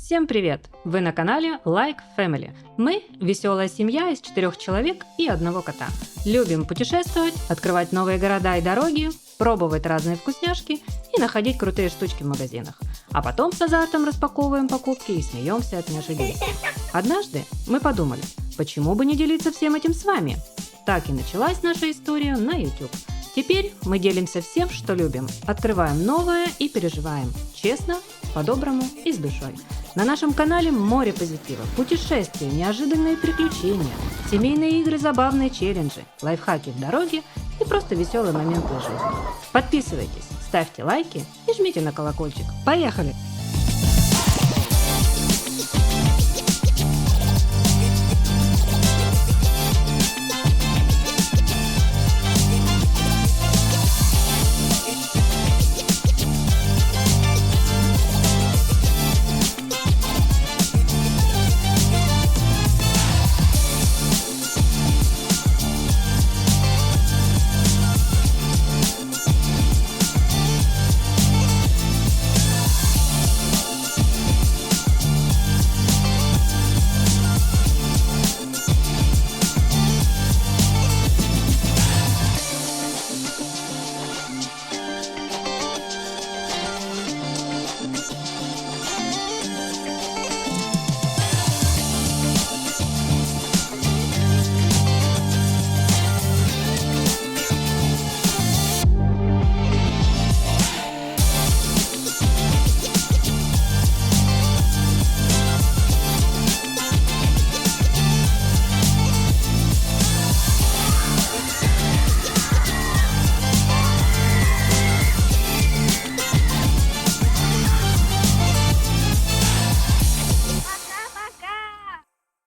Всем привет! Вы на канале Like Family. Мы – веселая семья из 4 человек и одного кота. Любим путешествовать, открывать новые города и дороги, пробовать разные вкусняшки и находить крутые штучки в магазинах. А потом с азартом распаковываем покупки и смеемся от неожиданности. Однажды мы подумали, почему бы не делиться всем этим с вами? Так и началась наша история на YouTube. Теперь мы делимся всем, что любим, открываем новое и переживаем. Честно, по-доброму и с душой. На нашем канале море позитива, путешествия, неожиданные приключения, семейные игры, забавные челленджи, лайфхаки в дороге и просто веселые моменты жизни. Подписывайтесь, ставьте лайки и жмите на колокольчик. Поехали!